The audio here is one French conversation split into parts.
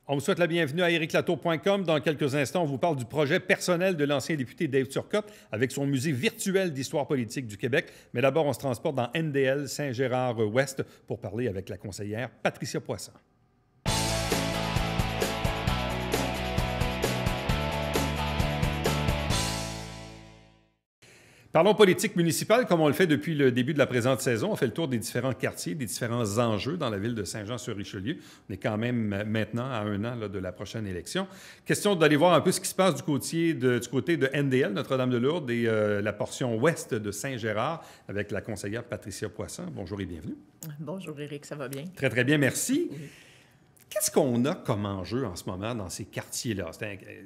On vous souhaite la bienvenue à ericlatour.com. Dans quelques instants, on vous parle du projet personnel de l'ancien député Dave Turcotte avec son musée virtuel d'histoire politique du Québec. Mais d'abord, on se transporte dans NDL, Saint-Gérard-Ouest, pour parler avec la conseillère Patricia Poisson. Parlons politique municipale, comme on le fait depuis le début de la présente saison. On fait le tour des différents quartiers, des différents enjeux dans la ville de Saint-Jean-sur-Richelieu. On est quand même maintenant à un an là, de la prochaine élection. Question d'aller voir un peu ce qui se passe du côté de NDL, Notre-Dame-de-Lourdes, et la portion ouest de Saint-Gérard, avec la conseillère Patricia Poisson. Bonjour et bienvenue. Bonjour Éric, ça va bien? Très, très bien, merci. Oui. Qu'est-ce qu'on a comme enjeu en ce moment dans ces quartiers-là?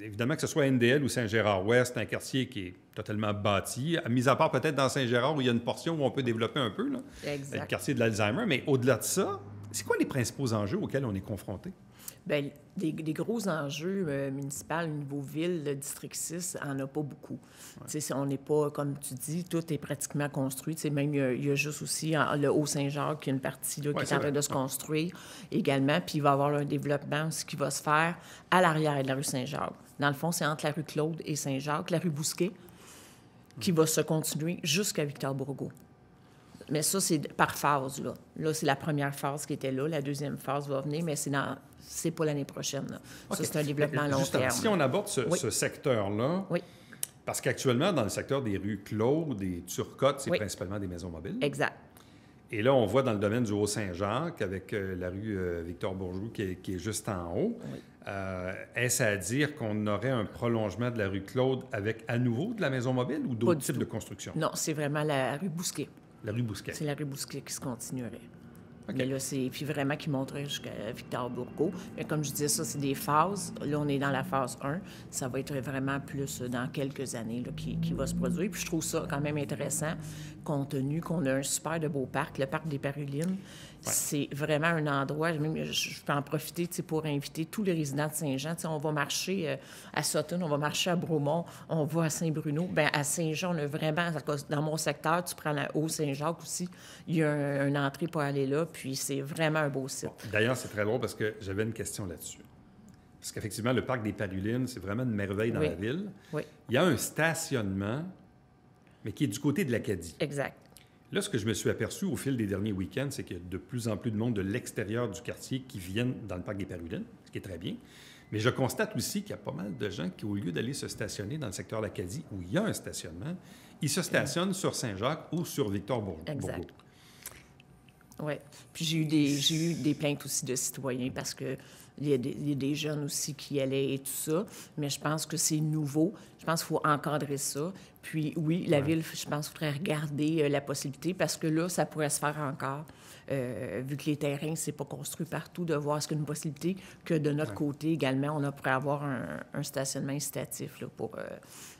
Évidemment, que ce soit NDL ou Saint-Gérard-Ouest, c'est un quartier qui est totalement bâti, mis à part peut-être dans Saint-Gérard où il y a une portion où on peut développer un peu, là, Exact. le quartier de l'Alzheimer. Mais au-delà de ça, c'est quoi les principaux enjeux auxquels on est confronté? Bien, des gros enjeux municipaux au niveau ville, le district 6, en a pas beaucoup. Ouais. On n'est pas, comme tu dis, tout est pratiquement construit. Même il y a juste aussi le Haut-Saint-Jacques, qui est une partie là, qui est en train de se construire également. Puis il va y avoir un développement aussi qui va se faire à l'arrière de la rue Saint-Jacques. Dans le fond, c'est entre la rue Claude et Saint-Jacques, la rue Bousquet, qui va se continuer jusqu'à Victor-Bourgault. Mais ça, c'est par phase, là. Là, c'est la première phase qui était là. La deuxième phase va venir, mais c'est pas l'année prochaine, là. Okay. Ça, c'est un développement à long terme. Si on aborde ce secteur-là, parce qu'actuellement, dans le secteur des rues Claude et Turcotte, c'est principalement des maisons mobiles. Exact. Et là, on voit dans le domaine du Haut-Saint-Jacques, avec la rue Victor-Bourgault qui est juste en haut, est-ce à dire qu'on aurait un prolongement de la rue Claude avec à nouveau de la maison mobile ou d'autres types de construction? Non, c'est vraiment la rue Bousquet. La rue Bousquet. C'est la rue Bousquet qui se continuerait. Okay. Mais là, c'est puis vraiment qui monterait jusqu'à Victor-Bourgault. Mais comme je disais, ça, c'est des phases. Là, on est dans la phase 1. Ça va être vraiment plus dans quelques années là, qui va se produire. Puis je trouve ça quand même intéressant, compte tenu qu'on a un super de beau parc, le parc des Parulines. C'est vraiment un endroit, même, je peux en profiter pour inviter tous les résidents de Saint-Jean. On va marcher à Sutton, on va marcher à Bromont, on va à Saint-Bruno. Bien, à Saint-Jean, on a vraiment, dans mon secteur, tu prends la Haut-Saint-Jacques aussi, il y a une entrée pour aller là, puis c'est vraiment un beau site. Bon, d'ailleurs, c'est très drôle parce que j'avais une question là-dessus. Parce qu'effectivement, le parc des Parulines, c'est vraiment une merveille dans la ville. Oui. Il y a un stationnement, mais qui est du côté de l'Acadie. Exact. Là, ce que je me suis aperçu au fil des derniers week-ends, c'est qu'il y a de plus en plus de monde de l'extérieur du quartier qui viennent dans le parc des Parulines, ce qui est très bien. Mais je constate aussi qu'il y a pas mal de gens qui, au lieu d'aller se stationner dans le secteur de l'Acadie, où il y a un stationnement, ils se stationnent sur Saint-Jacques ou sur Victor-Bourgault. Exact. Oui. Puis j'ai eu des plaintes aussi de citoyens parce que il y a des jeunes aussi qui allaient et tout ça, mais je pense que c'est nouveau. Je pense qu'il faut encadrer ça. Puis oui, la ville, je pense qu'il faudrait regarder la possibilité parce que là, ça pourrait se faire encore. Vu que les terrains, c'est pas construit partout, de voir est-ce qu'il y a une possibilité que de notre côté également, on pourrait avoir un stationnement incitatif là, pour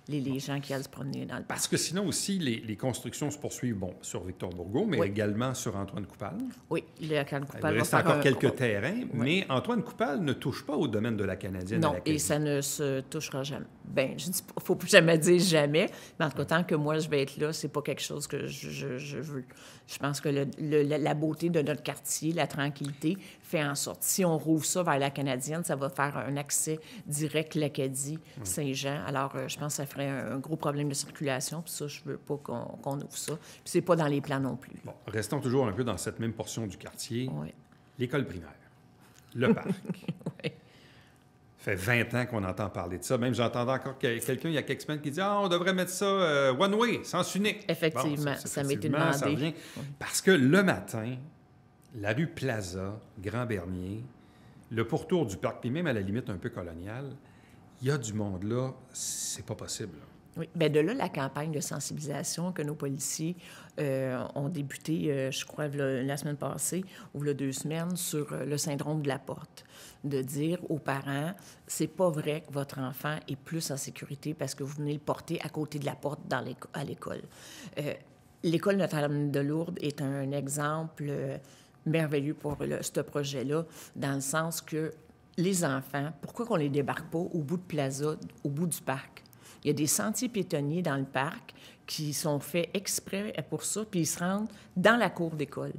les gens qui allaient se promener dans le parc. Parce que sinon aussi, les constructions se poursuivent, sur Victor-Bourgault, mais également sur Antoine-Coupal. Oui, Antoine-Coupal il reste encore quelques terrains, mais Antoine-Coupal ne touche pas au domaine de la Canadienne. Non, et ça ne se touchera jamais. Bien, je dis, faut plus jamais dire jamais, mais en tout cas, tant que moi, je vais être là, c'est pas quelque chose que je veux. Je pense que la beauté de notre quartier, la tranquillité, fait en sorte, si on rouvre ça vers la Canadienne, ça va faire un accès direct l'Acadie, Saint-Jean. Alors, je pense que ça ferait un gros problème de circulation, puis ça, je veux pas qu'on ouvre ça. Puis c'est pas dans les plans non plus. Bon, restons toujours un peu dans cette même portion du quartier. Oui. L'école primaire, le parc. Oui. Ça fait 20 ans qu'on entend parler de ça. Même j'entendais encore quelqu'un il y a quelques semaines qui dit « Ah, on devrait mettre ça one way, sens unique. » Effectivement, ça m'a été demandé. Ça revient. Parce que le matin, la rue Plaza, Grand-Bernier, le pourtour du parc, puis même à la limite un peu colonial, il y a du monde là, c'est pas possible. Oui, bien de là, la campagne de sensibilisation que nos policiers ont débuté, je crois, la semaine passée ou il y a 2 semaines, sur le syndrome de la porte. De dire aux parents, c'est pas vrai que votre enfant est plus en sécurité parce que vous venez le porter à côté de la porte à l'école. L'école Notre-Dame-de-Lourdes est un exemple merveilleux pour ce projet-là, dans le sens que les enfants, pourquoi qu'on les débarque pas au bout de Plaza, au bout du parc? Il y a des sentiers piétonniers dans le parc qui sont faits exprès pour ça, puis ils se rendent dans la cour d'école.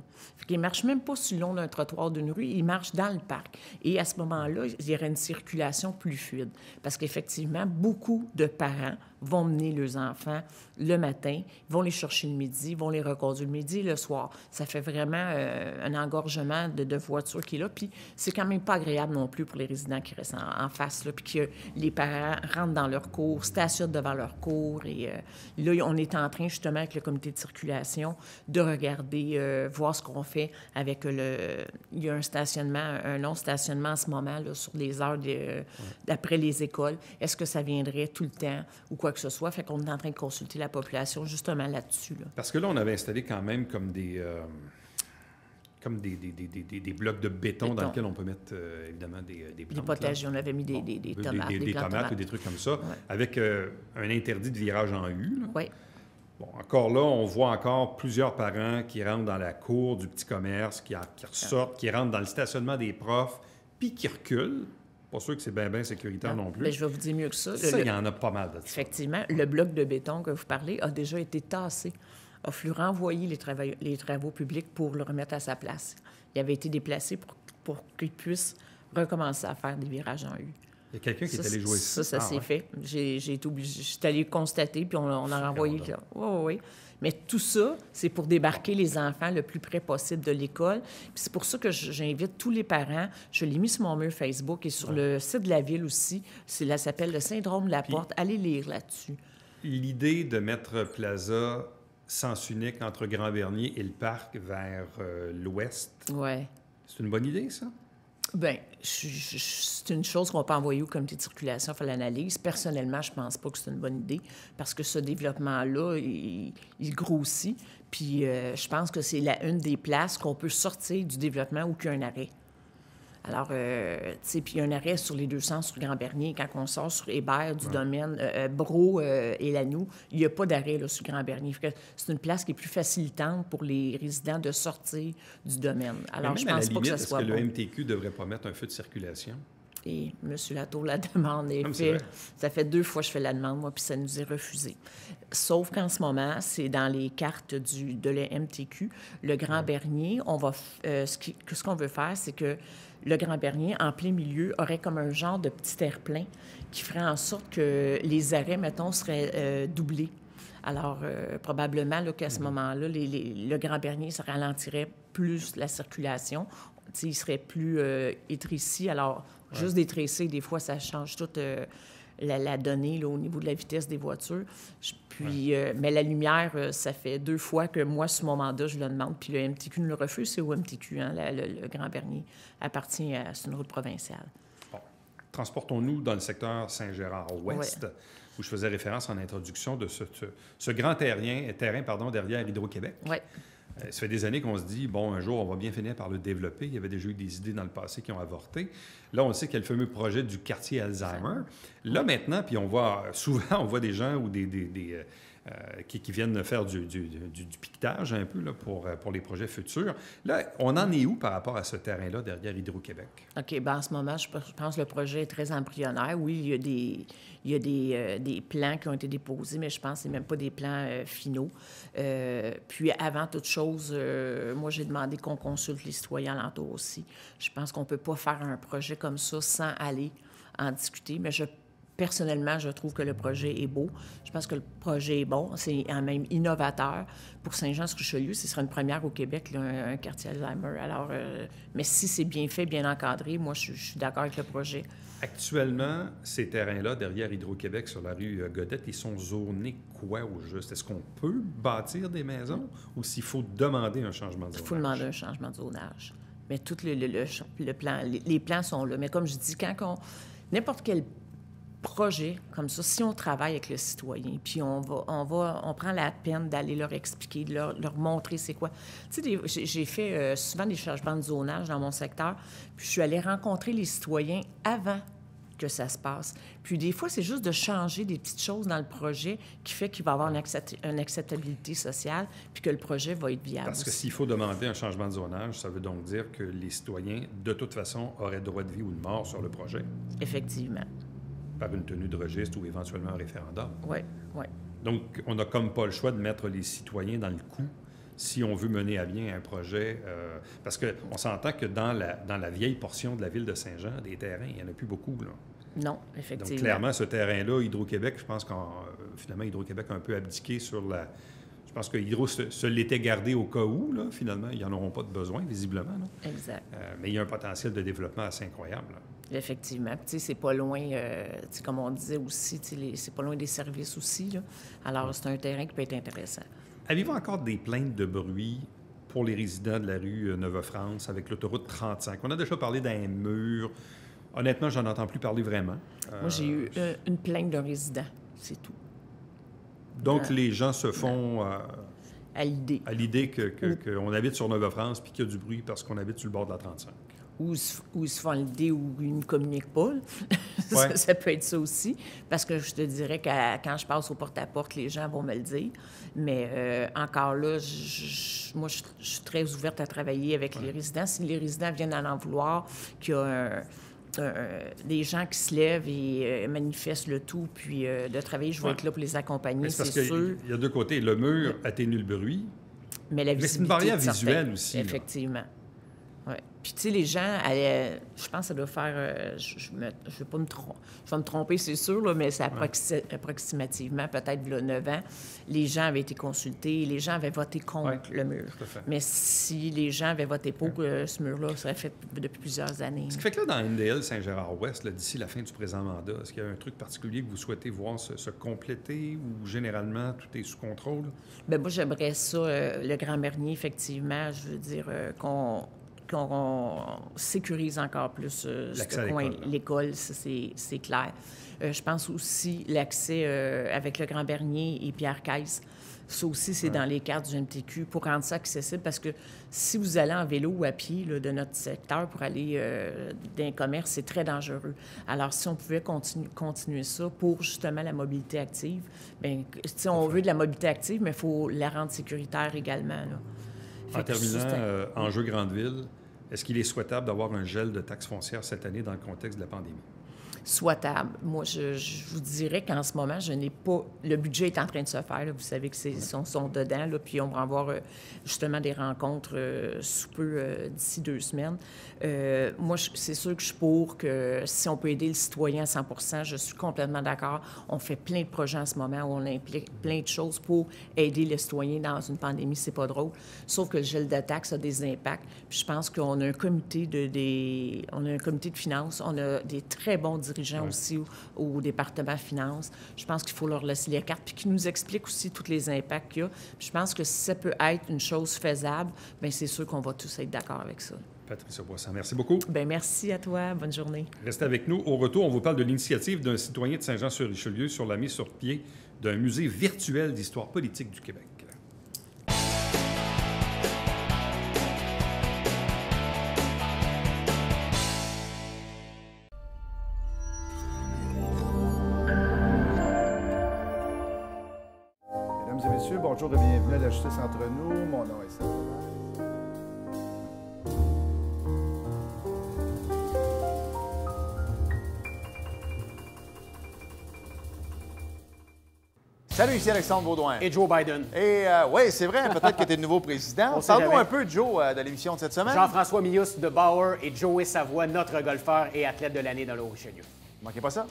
Ils ne marchent même pas sur le long d'un trottoir d'une rue, ils marchent dans le parc. Et à ce moment-là, il y aurait une circulation plus fluide. Parce qu'effectivement, beaucoup de parents vont mener leurs enfants le matin, vont les chercher le midi, vont les reconduire le midi et le soir. Ça fait vraiment un engorgement de voitures qui est là. Puis c'est quand même pas agréable non plus pour les résidents qui restent en face, là, puis que les parents rentrent dans leur cour, stationnent devant leur cour. Et là, on est en train, justement, avec le comité de circulation, de regarder, voir ce qu'on fait avec Il y a un stationnement, un non-stationnement en ce moment, là, sur les heures d'après les écoles. Est-ce que ça viendrait tout le temps ou quoi que ce soit? Fait qu'on est en train de consulter la population justement là-dessus. Là. Parce que là, on avait installé quand même comme des blocs de béton dans lesquels on peut mettre, évidemment, des plantes. Des potagers, on avait mis des tomates. Des tomates ou des trucs comme ça, avec un interdit de virage en U. Oui. Bon, encore là, on voit encore plusieurs parents qui rentrent dans la cour du petit commerce, qui ressortent, qui rentrent dans le stationnement des profs, puis qui reculent. Pas sûr que c'est bien sécuritaire non plus. Bien, je vais vous dire mieux que ça. Ça, il y en a pas mal de ça. Effectivement, le bloc de béton que vous parlez a déjà été tassé. A fallu renvoyer les travaux publics pour le remettre à sa place. Il avait été déplacé pour qu'il puisse recommencer à faire des virages en U. Il y a quelqu'un qui est allé jouer ici. Ça s'est fait. J'ai été obligée. Je suis allée constater, puis on a renvoyé. Oui. Mais tout ça, c'est pour débarquer les enfants le plus près possible de l'école. Puis c'est pour ça que j'invite tous les parents. Je l'ai mis sur mon mur Facebook et sur le site de la Ville aussi. Ça s'appelle le syndrome de la porte. Allez lire là-dessus. L'idée de mettre Plaza sens unique entre Grand-Bernier et le parc vers l'ouest, c'est une bonne idée, ça? Bien, c'est une chose qu'on peut envoyer au comité de circulation faire l'analyse. Personnellement, je pense pas que c'est une bonne idée parce que ce développement-là, il grossit. Puis je pense que c'est une des places qu'on peut sortir du développement où il y a un arrêt. Alors, tu sais, puis il y a un arrêt sur les deux sens sur Grand-Bernier. Quand on sort sur Hébert du domaine Brault et Lanoux, il n'y a pas d'arrêt là, sur Grand-Bernier. C'est une place qui est plus facilitante pour les résidents de sortir du domaine. Alors, je pense pas que ça soit bon. Est-ce que le MTQ ne devrait pas mettre un feu de circulation? Et M. Latour, la demande est faite. Ça fait 2 fois que je fais la demande, moi, puis ça nous est refusé. Sauf qu'en ce moment, c'est dans les cartes de la MTQ. Le Grand-Bernier, ce qu'on veut faire, c'est que le Grand-Bernier, en plein milieu, aurait comme un genre de petit air-plein qui ferait en sorte que les arrêts, mettons, seraient doublés. Alors, probablement là, qu'à ce moment-là, le Grand-Bernier, ça ralentirait plus la circulation. T'sais, il serait plus étréci. Alors, juste d'étrécer, des fois, ça change toute la donnée là, au niveau de la vitesse des voitures. Puis, mais la lumière, ça fait 2 fois que moi, sur mon mandat, je le demande. Puis le MTQ nous le refuse. C'est au MTQ, hein, le Grand-Bernier appartient à une route provinciale. Bon. Transportons-nous dans le secteur Saint-Gérard-Ouest, où je faisais référence en introduction de ce grand terrain derrière Hydro-Québec. Oui. Ça fait des années qu'on se dit, bon, un jour, on va bien finir par le développer. Il y avait déjà eu des idées dans le passé qui ont avorté. Là, on sait qu'il y a le fameux projet du quartier Alzheimer. Là, maintenant, puis souvent, on voit des gens ou qui viennent faire du piquetage un peu là, pour les projets futurs. Là, on en est où par rapport à ce terrain-là derrière Hydro-Québec? OK. Bien, en ce moment, je pense que le projet est très embryonnaire. Oui, il y a des plans qui ont été déposés, mais je pense que ce n'est même pas des plans finaux. Puis, avant toute chose, moi, j'ai demandé qu'on consulte les citoyens alentours aussi. Je pense qu'on ne peut pas faire un projet comme ça sans aller en discuter, mais personnellement, je trouve que le projet est beau. Je pense que le projet est bon. C'est même innovateur. Pour Saint-Jean-sur-Richelieu, ce sera une première au Québec, là, un quartier Alzheimer. Alors, mais si c'est bien fait, bien encadré, moi, je suis d'accord avec le projet. Actuellement, ces terrains-là, derrière Hydro-Québec, sur la rue Godette, ils sont zonés quoi au juste? Est-ce qu'on peut bâtir des maisons ou s'il faut demander un changement de zonage? Il faut demander un changement de zonage. Mais tout le plan, les plans sont là. Mais comme je dis, n'importe quel projet comme ça, si on travaille avec le citoyen, puis on prend la peine d'aller leur expliquer, de leur montrer c'est quoi. Tu sais, j'ai fait souvent des changements de zonage dans mon secteur, puis je suis allée rencontrer les citoyens avant que ça se passe. Puis des fois, c'est juste de changer des petites choses dans le projet qui fait qu'il va y avoir une acceptabilité sociale, puis que le projet va être viable. Parce que s'il faut demander un changement de zonage, ça veut donc dire que les citoyens, de toute façon, auraient droit de vie ou de mort sur le projet. Effectivement. Par une tenue de registre ou éventuellement un référendum. Oui, oui. Donc, on n'a comme pas le choix de mettre les citoyens dans le coup si on veut mener à bien un projet. Parce qu'on s'entend que dans la vieille portion de la ville de Saint-Jean, des terrains, il n'y en a plus beaucoup, là. Non, effectivement. Donc, clairement, ce terrain-là, Hydro-Québec, je pense finalement, Hydro-Québec a un peu abdiqué sur la... Je pense que Hydro se l'était gardé au cas où, là, finalement. Ils n'en auront pas de besoin, visiblement. Là. Exact. Mais il y a un potentiel de développement assez incroyable. Là. Effectivement. Puis, tu sais, c'est pas loin, comme on disait aussi, c'est pas loin des services aussi, là. Alors, c'est un terrain qui peut être intéressant. Avez-vous encore des plaintes de bruit pour les résidents de la rue Neuve-France avec l'autoroute 35? On a déjà parlé d'un mur. Honnêtement, j'en entends plus parler vraiment. Moi, j'ai eu une plainte d'un résident, c'est tout. Donc, les gens se font... à l'idée. À l'idée qu'on habite sur Neuve-France puis qu'il y a du bruit parce qu'on habite sur le bord de la 35. Ou ils se font l'idée où ils ne communiquent pas. Ouais. Ça peut être ça aussi. Parce que je te dirais que quand je passe au porte-à-porte, les gens vont me le dire. Mais encore là, moi, je suis très ouverte à travailler avec les résidents. Si les résidents viennent à en vouloir, qu'il y a des gens qui se lèvent et manifestent le tout, puis de travailler, je vais être là pour les accompagner, c'est sûr. Il y a deux côtés. Le mur atténue le bruit, mais la visibilité, c'est une barrière visuelle aussi. Effectivement. Oui. Puis, tu sais, les gens, je pense que ça doit faire... je vais pas me tromper. Je vais me tromper, c'est sûr, là, mais c'est approximativement, peut-être, il y a 9 ans, les gens avaient été consultés, les gens avaient voté contre le mur. Mais si les gens avaient voté pour ce mur-là, ça serait fait depuis plusieurs années. Ce qui fait que là, dans NDL Saint-Gérard-Ouest, d'ici la fin du présent mandat, est-ce qu'il y a un truc particulier que vous souhaitez voir se compléter ou généralement tout est sous contrôle? Bien, moi, j'aimerais ça, le Grand Bernier, effectivement, je veux dire qu'on sécurise encore plus ce coin, l'école, c'est clair. Je pense aussi l'accès avec le Grand Bernier et Pierre Caisse. Ça aussi, c'est dans les cartes du MTQ pour rendre ça accessible parce que si vous allez en vélo ou à pied là, de notre secteur pour aller dans un commerce, c'est très dangereux. Alors, si on pouvait continuer ça pour justement la mobilité active, bien, on veut de la mobilité active, mais il faut la rendre sécuritaire également. Là. En terminant, enjeu grande ville, est-ce qu'il est souhaitable d'avoir un gel de taxes foncières cette année dans le contexte de la pandémie? Souhaitable. Moi, je vous dirais qu'en ce moment, je n'ai pas... Le budget est en train de se faire. Là. Vous savez que sont dedans, là, puis on va avoir justement des rencontres sous peu d'ici 2 semaines. Moi, c'est sûr que je suis pour que si on peut aider le citoyen à 100 %, je suis complètement d'accord. On fait plein de projets en ce moment où on implique plein de choses pour aider le citoyen dans une pandémie. C'est pas drôle. Sauf que le gel de taxes a des impacts. Puis je pense qu'on a un comité de finances. On a des très bons dirigeants aussi au département finances. Je pense qu'il faut leur laisser les cartes puis qu'ils nous expliquent aussi tous les impacts qu'il y a. Puis je pense que si ça peut être une chose faisable, bien c'est sûr qu'on va tous être d'accord avec ça. Patricia Boisson, merci beaucoup. Bien, merci à toi. Bonne journée. Restez avec nous. Au retour, on vous parle de l'initiative d'un citoyen de Saint-Jean-sur-Richelieu sur la mise sur pied d'un musée virtuel d'histoire politique du Québec. Mesdames et messieurs, bonjour et bienvenue à la Justice entre nous. Mon nom est Serge. Salut, ici Alexandre Baudouin. Et Joe Biden. Et oui, c'est vrai, peut-être que tu es le nouveau président. Parle-nous un peu, Joe, de l'émission de cette semaine. Jean-François Millus de Bauer et Joey Savoie, notre golfeur et athlète de l'année dans le Haut-Richelieu. Manquez pas ça.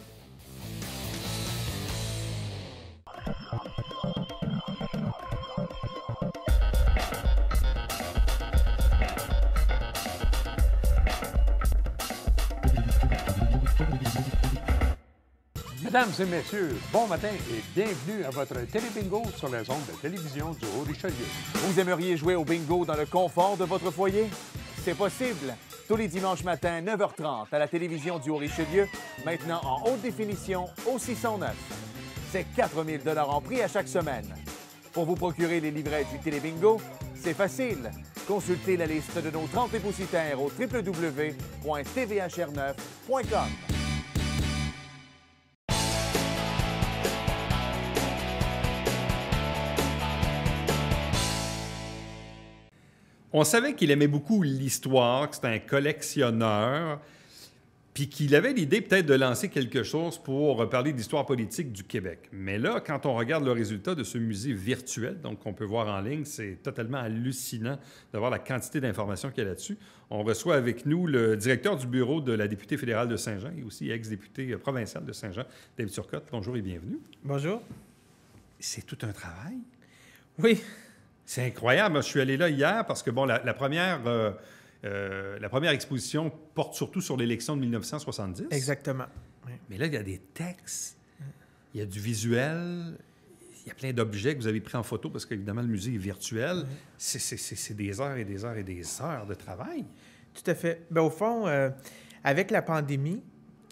Mesdames et messieurs, bon matin et bienvenue à votre télébingo sur les ondes de télévision du Haut-Richelieu. Vous aimeriez jouer au bingo dans le confort de votre foyer? C'est possible. Tous les dimanches matins, 9h30, à la télévision du Haut-Richelieu, maintenant en haute définition au 609. C'est 4 000 $ en prix à chaque semaine. Pour vous procurer les livrets du télébingo, c'est facile. Consultez la liste de nos 30 dépositaires au www.tvhr9.com. On savait qu'il aimait beaucoup l'histoire, que c'était un collectionneur. Puis qu'il avait l'idée peut-être de lancer quelque chose pour parler d'histoire politique du Québec. Mais là, quand on regarde le résultat de ce musée virtuel, donc qu'on peut voir en ligne, c'est totalement hallucinant de voir la quantité d'informations qu'il y a là-dessus. On reçoit avec nous le directeur du bureau de la députée fédérale de Saint-Jean et aussi ex-député provincial de Saint-Jean, David Turcotte. Bonjour et bienvenue. Bonjour. C'est tout un travail. Oui. C'est incroyable. Moi, je suis allé là hier parce que, bon, la première exposition porte surtout sur l'élection de 1970. Exactement. Oui. Mais là, il y a des textes, il y a du visuel, il y a plein d'objets que vous avez pris en photo parce qu'évidemment, le musée est virtuel. C'est des heures et des heures et des heures de travail. Tout à fait. Bien, au fond, avec la pandémie,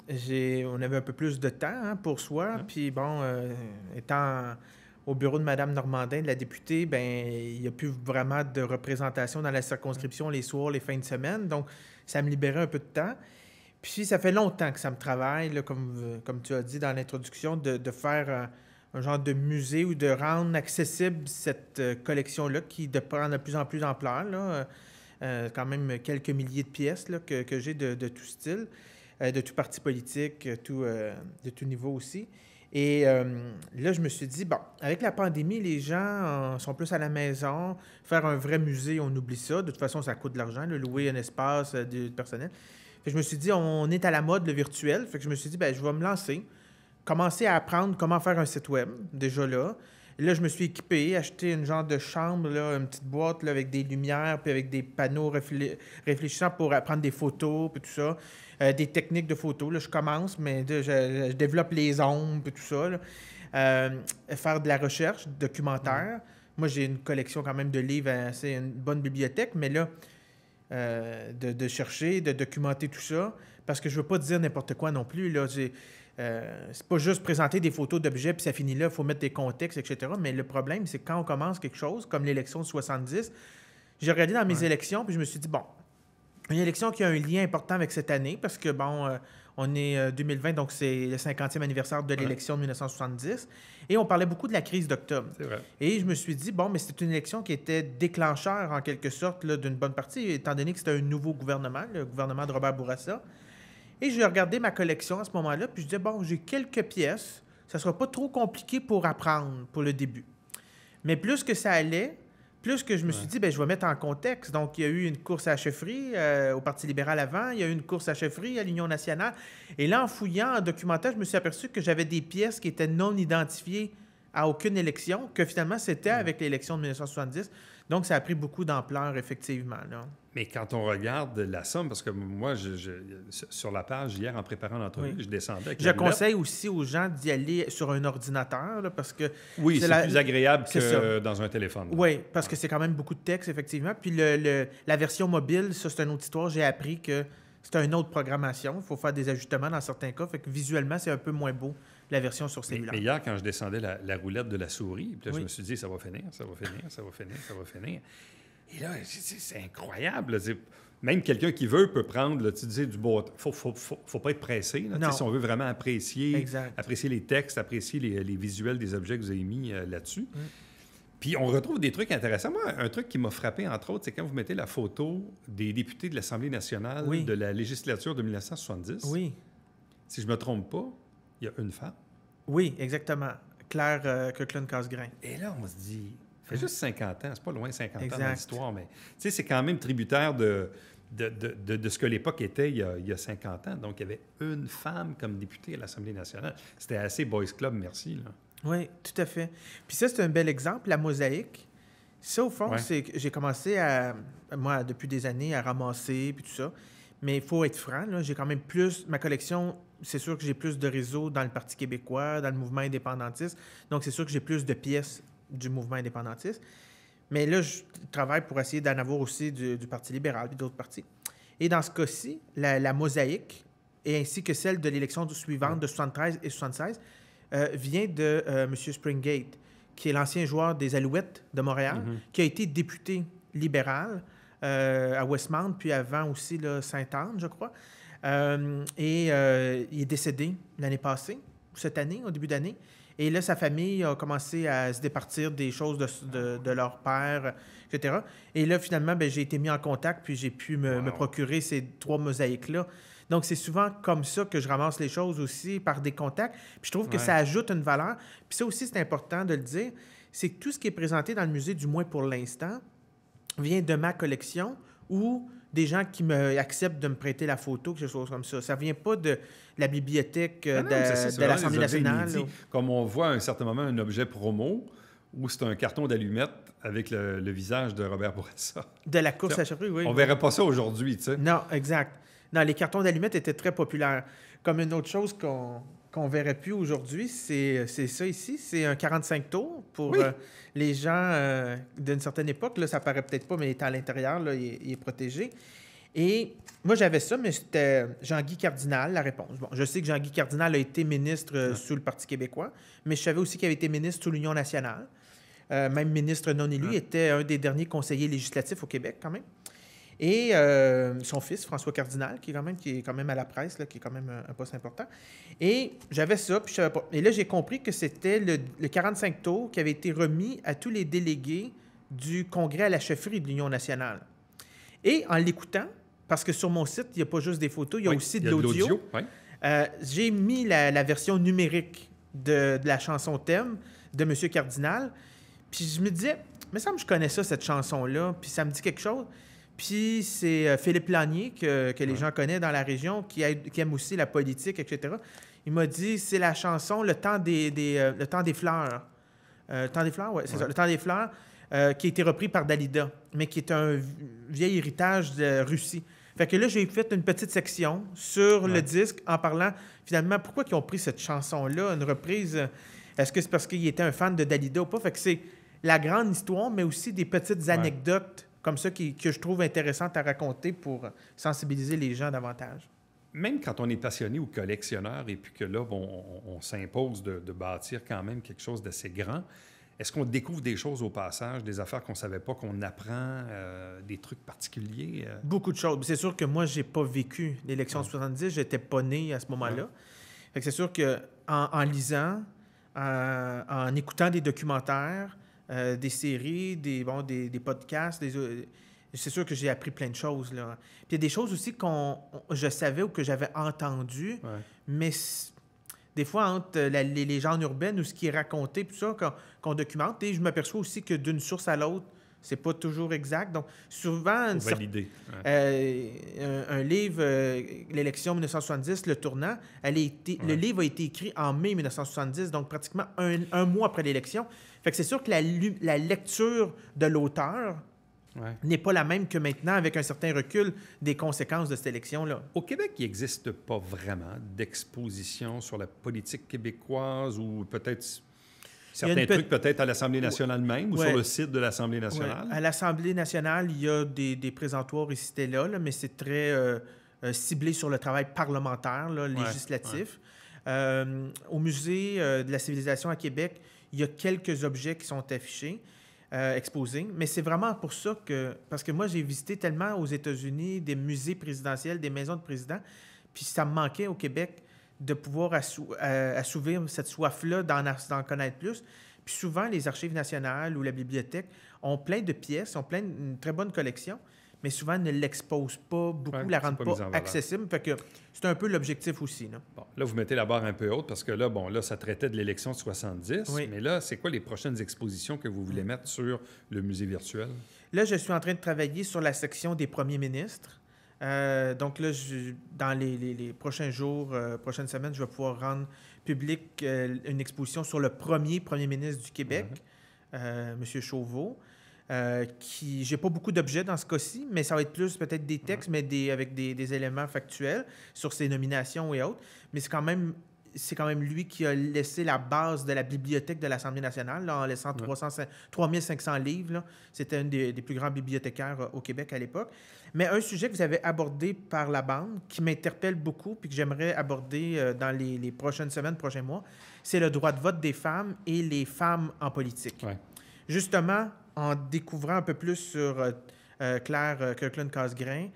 on avait un peu plus de temps pour soi. Puis, bon, étant au bureau de Mme Normandin, de la députée, bien, il n'y a plus vraiment de représentation dans la circonscription les soirs, les fins de semaine. Donc, ça me libérait un peu de temps. Puis, ça fait longtemps que ça me travaille, là, comme tu as dit dans l'introduction, de faire un genre de musée ou de rendre accessible cette collection-là qui prend de plus en plus d'ampleur. Là, quand même quelques milliers de pièces là, que j'ai de tout style, de tout parti politique, de tout niveau aussi. Et là, je me suis dit, bon, avec la pandémie, les gens sont plus à la maison. Faire un vrai musée, on oublie ça. De toute façon, ça coûte de l'argent, là, louer un espace du personnel. Fait que je me suis dit, on est à la mode, le virtuel. Fait que je me suis dit, ben, je vais me lancer, commencer à apprendre comment faire un site web, déjà là. Et là, je me suis équipé, acheté une genre de chambre, là, une petite boîte là, avec des lumières, puis avec des panneaux réfléchissants pour prendre des photos, puis tout ça. Des techniques de photos. Là, je commence, mais je développe les ombres, puis tout ça. Là. Faire de la recherche, documentaire. Moi, j'ai une collection quand même de livres, c'est une bonne bibliothèque, mais là, de chercher, de documenter tout ça, parce que je veux pas dire n'importe quoi non plus. Là, c'est pas juste présenter des photos d'objets puis ça finit là, il faut mettre des contextes, etc. Mais le problème, c'est que quand on commence quelque chose, comme l'élection de 70, j'ai regardé dans mes élections puis je me suis dit, bon, une élection qui a un lien important avec cette année parce que, bon, on est 2020, donc c'est le 50e anniversaire de l'élection de 1970 et on parlait beaucoup de la crise d'octobre. C'est vrai. Et je me suis dit, bon, mais c'est une élection qui était déclencheur en quelque sorte là, d'une bonne partie, étant donné que c'était un nouveau gouvernement, le gouvernement de Robert Bourassa. Et j'ai regardé ma collection à ce moment-là, puis je disais, bon, j'ai quelques pièces, ça ne sera pas trop compliqué pour apprendre pour le début. Mais plus que ça allait, plus que je me suis dit, bien, je vais mettre en contexte. Donc, il y a eu une course à la chefferie au Parti libéral avant, il y a eu une course à la chefferie à l'Union nationale. Et là, en fouillant, en documentaire, je me suis aperçu que j'avais des pièces qui étaient non identifiées à aucune élection, que finalement, c'était avec l'élection de 1970. Donc, ça a pris beaucoup d'ampleur, effectivement, là. Mais quand on regarde la somme, parce que moi, sur la page, hier, en préparant l'entrevue, je descendais avec Je conseille aussi aux gens d'y aller sur un ordinateur, là, parce que... Oui, c'est plus agréable que dans un téléphone. Oui, parce que c'est quand même beaucoup de texte, effectivement. Puis la version mobile, ça, c'est une autre histoire. J'ai appris que c'est une autre programmation. Il faut faire des ajustements dans certains cas. Fait que visuellement, c'est un peu moins beau, la version sur cellulaire. Mais hier, quand je descendais la roulette de la souris, puis là, je me suis dit, ça va finir, ça va finir, ça va finir, ça va finir. Et là, c'est incroyable. Là. Même quelqu'un qui veut peut prendre, là, tu disais, du beau temps. Faut pas être pressé. Là, si on veut vraiment apprécier les textes, apprécier les visuels des objets que vous avez mis là-dessus. Puis on retrouve des trucs intéressants. Moi, un truc qui m'a frappé, entre autres, c'est quand vous mettez la photo des députés de l'Assemblée nationale de la législature de 1970. Oui. Si je ne me trompe pas, il y a une femme. Oui, exactement. Claire Kirkland-Casgrain. Et là, on se dit... Ça fait juste 50 ans, c'est pas loin 50 ans dans l'histoire, mais c'est quand même tributaire de ce que l'époque était il y a 50 ans. Donc, il y avait une femme comme députée à l'Assemblée nationale. C'était assez Boys Club, merci. Là. Oui, tout à fait. Puis ça, c'est un bel exemple, la mosaïque. Ça, au fond, c'est que j'ai commencé moi, depuis des années, à ramasser puis tout ça. Mais il faut être franc, là, j'ai quand même plus... Ma collection, c'est sûr que j'ai plus de réseaux dans le Parti québécois, dans le mouvement indépendantiste. Donc, c'est sûr que j'ai plus de pièces du mouvement indépendantiste. Mais là, je travaille pour essayer d'en avoir aussi du Parti libéral et d'autres partis. Et dans ce cas-ci, la mosaïque, et ainsi que celle de l'élection suivante de 73 et 76, vient de M. Springate, qui est l'ancien joueur des Alouettes de Montréal, qui a été député libéral à Westmount, puis avant aussi Sainte-Anne, je crois. Il est décédé l'année passée, cette année, au début d'année. Et là, sa famille a commencé à se départir des choses de leur père, etc. Et là, finalement, j'ai été mis en contact, puis j'ai pu me procurer ces 3 mosaïques-là. Donc, c'est souvent comme ça que je ramasse les choses aussi, par des contacts. Puis je trouve que ça ajoute une valeur. Puis ça aussi, c'est important de le dire, c'est que tout ce qui est présenté dans le musée, du moins pour l'instant, vient de ma collection ou des gens qui acceptent de me prêter la photo, quelque chose comme ça. Ça ne vient pas de la bibliothèque de l'Assemblée nationale. Comme on voit à un certain moment un objet promo où c'est un carton d'allumettes avec le visage de Robert Bourassa. De la course à chevaux, oui. On ne verrait pas ça aujourd'hui, tu sais. Non, exact. Non, les cartons d'allumettes étaient très populaires. Comme une autre chose qu'on ne verrait plus aujourd'hui, c'est ça ici. C'est un 45 tours pour les gens d'une certaine époque. Là, ça paraît peut-être pas, mais il est à l'intérieur, là, il est protégé. Et moi, j'avais ça, mais c'était Jean-Guy Cardinal, la réponse. Bon, je sais que Jean-Guy Cardinal a été ministre sous le Parti québécois, mais je savais aussi qu'il avait été ministre sous l'Union nationale. Même ministre non élu, était un des derniers conseillers législatifs au Québec, quand même. Et son fils, François Cardinal, qui est quand même à la presse, là, qui est quand même un poste important. Et j'avais ça, puis je savais pas. Et là, j'ai compris que c'était le 45 tours qui avait été remis à tous les délégués du Congrès à la chefferie de l'Union nationale. Et en l'écoutant, parce que sur mon site, il n'y a pas juste des photos, il y a aussi de l'audio. J'ai mis la version numérique de la chanson thème de M. Cardinal. Puis je me disais, mais ça me je connais ça, cette chanson-là, puis ça me dit quelque chose. Puis c'est Philippe Lanier, que les gens connaissent dans la région, qui aime aussi la politique, etc. Il m'a dit, c'est la chanson Le temps des fleurs. Le temps des fleurs, oui, c'est ça. Le temps des fleurs, qui a été repris par Dalida, mais qui est un vieil héritage de Russie. Fait que là, j'ai fait une petite section sur le disque en parlant, finalement, pourquoi ils ont pris cette chanson-là, une reprise. Est-ce que c'est parce qu'il était un fan de Dalida ou pas? Fait que c'est la grande histoire, mais aussi des petites anecdotes comme ça que je trouve intéressantes à raconter pour sensibiliser les gens davantage. Même quand on est passionné ou collectionneur et puis que là, on s'impose de bâtir quand même quelque chose d'assez grand, est-ce qu'on découvre des choses au passage, des affaires qu'on ne savait pas, qu'on apprend, des trucs particuliers? Beaucoup de choses. C'est sûr que moi, je n'ai pas vécu l'élection de 70. Je n'étais pas né à ce moment-là. Fait que c'est sûr qu'en lisant, en écoutant des documentaires, des séries, des podcasts, c'est sûr que j'ai appris plein de choses, là. Puis il y a des choses aussi je savais ou que j'avais entendu, mais des fois, entre les légendes urbaines ou ce qui est raconté, tout ça, qu'on documente, et je m'aperçois aussi que d'une source à l'autre, c'est pas toujours exact. Donc, souvent... valider. Un livre, l'élection 1970, Le Tournant, le livre a été écrit en mai 1970, donc pratiquement un mois après l'élection. Fait que c'est sûr que la lecture de l'auteur n'est pas la même que maintenant, avec un certain recul des conséquences de cette élection-là. Au Québec, il n'existe pas vraiment d'exposition sur la politique québécoise ou peut-être... Certains trucs peut-être à l'Assemblée nationale même ou sur le site de l'Assemblée nationale? À l'Assemblée nationale, il y a des présentoirs ici et là, mais c'est très ciblé sur le travail parlementaire, législatif. Au Musée de la civilisation à Québec, il y a quelques objets qui sont affichés, exposés, mais c'est vraiment pour ça que... Parce que moi, j'ai visité tellement aux États-Unis des musées présidentiels, des maisons de présidents, puis ça me manquait au Québec de pouvoir assouvir cette soif-là, d'en connaître plus. Puis souvent, les Archives nationales ou la bibliothèque ont plein de pièces, ont une très bonne collection, mais souvent ne l'exposent pas beaucoup, ne la rendent pas accessible. Fait que c'est un peu l'objectif aussi. Là. Bon, là, vous mettez la barre un peu haute parce que là, ça traitait de l'élection de 70. Mais là, c'est quoi les prochaines expositions que vous voulez mettre sur le musée virtuel? Là, je suis en train de travailler sur la section des premiers ministres. Donc là, dans les prochains jours, prochaines semaines, je vais pouvoir rendre public une exposition sur le premier ministre du Québec, M. Chauveau. J'ai pas beaucoup d'objets dans ce cas-ci, mais ça va être plus peut-être des textes, mais avec des éléments factuels sur ses nominations et autres. Mais c'est quand même lui qui a laissé la base de la bibliothèque de l'Assemblée nationale, là, en laissant 3500 livres. Là. C'était un des plus grands bibliothécaires au Québec à l'époque. Mais un sujet que vous avez abordé par la bande, qui m'interpelle beaucoup puis que j'aimerais aborder dans les prochaines semaines, prochains mois, c'est le droit de vote des femmes et les femmes en politique. Justement, en découvrant un peu plus sur Claire Kirkland-Casgrain,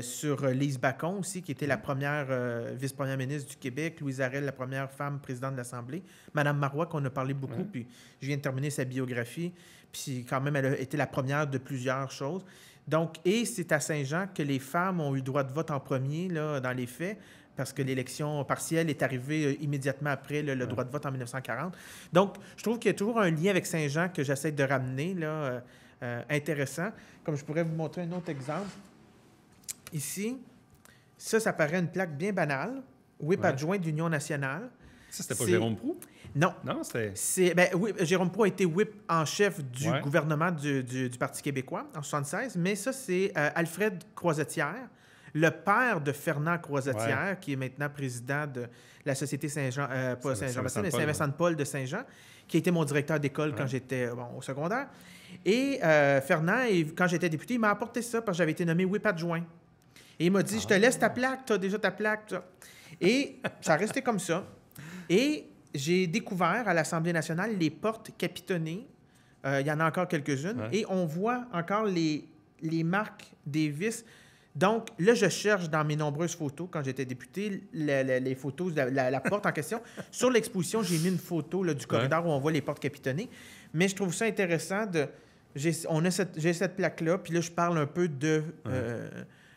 sur Lise Bacon aussi, qui était la première vice-première ministre du Québec, Louise Arel, la première femme présidente de l'Assemblée, Madame Marois, qu'on a parlé beaucoup, puis je viens de terminer sa biographie, puis quand même, elle a été la première de plusieurs choses. Donc, et c'est à Saint-Jean que les femmes ont eu le droit de vote en premier, là, dans les faits, parce que l'élection partielle est arrivée immédiatement après le droit de vote en 1940. Donc, je trouve qu'il y a toujours un lien avec Saint-Jean que j'essaie de ramener, là, intéressant. Comme je pourrais vous montrer un autre exemple. Ici, ça paraît une plaque bien banale. Whip adjoint d'Union nationale. Ça, c'était pas Jérôme Proulx? Non. Non, c'était... Oui, Jérôme Proulx a été whip en chef du gouvernement du Parti québécois en 1976, mais ça, c'est Alfred Croisetière, le père de Fernand Croisetière, qui est maintenant président de la Société Saint-Jean, pas Saint-Jean-Baptiste, mais Saint-Vincent-de-Paul de Saint-Jean, qui a été mon directeur d'école quand j'étais au secondaire. Et Fernand, quand j'étais député, il m'a apporté ça parce que j'avais été nommé whip adjoint. Et il m'a dit, je te laisse ta plaque, tu as déjà ta plaque. Ça. Et ça a resté comme ça. Et j'ai découvert à l'Assemblée nationale les portes capitonnées. Il y en a encore quelques-unes. Ouais. Et on voit encore les marques des vis. Donc, là, je cherche dans mes nombreuses photos, quand j'étais député, les photos de la porte en question. Sur l'exposition, j'ai mis une photo là, du corridor où on voit les portes capitonnées. Mais je trouve ça intéressant j'ai cette plaque-là, puis là, je parle un peu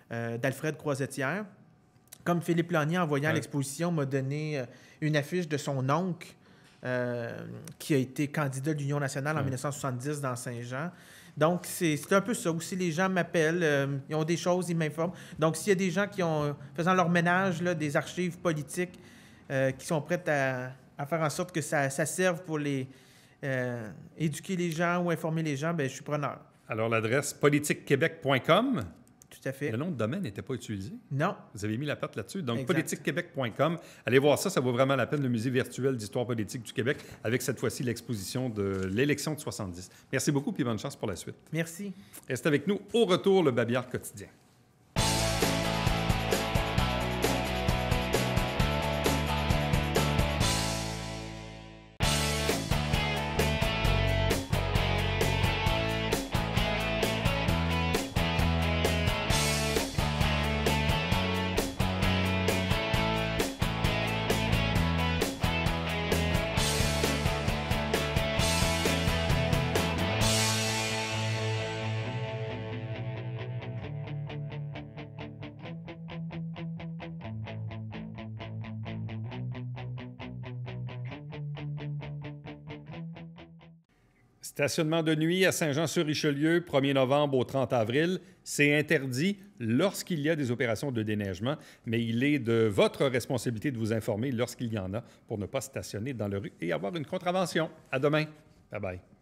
d'Alfred Croisetière. Comme Philippe Lanier, en voyant l'exposition, m'a donné une affiche de son oncle qui a été candidat de l'Union nationale en 1970 dans Saint-Jean. Donc, c'est un peu ça. Aussi, les gens m'appellent, ils ont des choses, ils m'informent. Donc, s'il y a des gens qui ont, faisant leur ménage, là, des archives politiques qui sont prêtes à faire en sorte que ça serve pour éduquer les gens ou informer les gens, bien, je suis preneur. Alors, l'adresse politiquequebec.com. Tout à fait. Le nom de domaine n'était pas utilisé? Non. Vous avez mis la patte là-dessus. Donc, politiquequebec.com. Allez voir ça vaut vraiment la peine, le musée virtuel d'histoire politique du Québec, avec cette fois-ci l'exposition de l'élection de 70. Merci beaucoup, puis bonne chance pour la suite. Merci. Restez avec nous. Au retour, le Babillard quotidien. Stationnement de nuit à Saint-Jean-sur-Richelieu, 1er novembre au 30 avril. C'est interdit lorsqu'il y a des opérations de déneigement, mais il est de votre responsabilité de vous informer lorsqu'il y en a pour ne pas stationner dans la rue et avoir une contravention. À demain. Bye-bye.